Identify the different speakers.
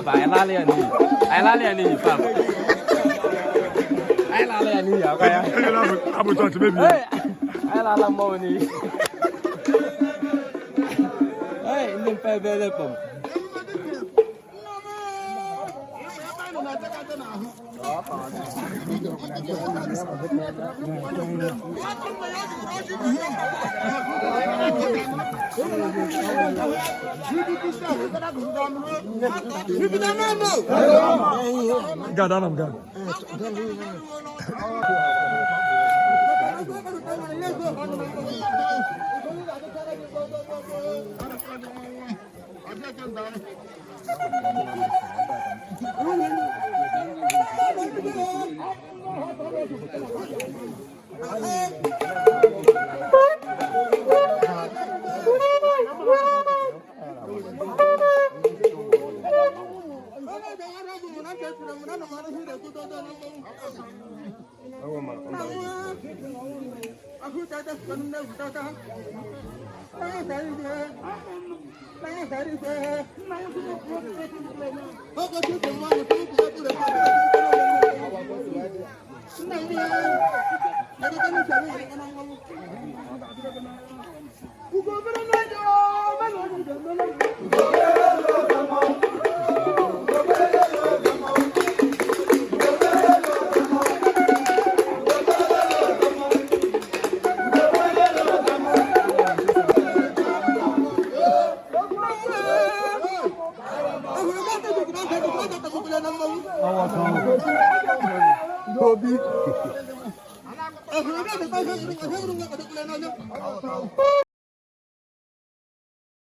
Speaker 1: ba ai la le ni ai la le ni fa ai la le ni ya ka ya
Speaker 2: abu to te baby
Speaker 1: ai la mo ni ai ni pa be le pom
Speaker 2: God, I'm God.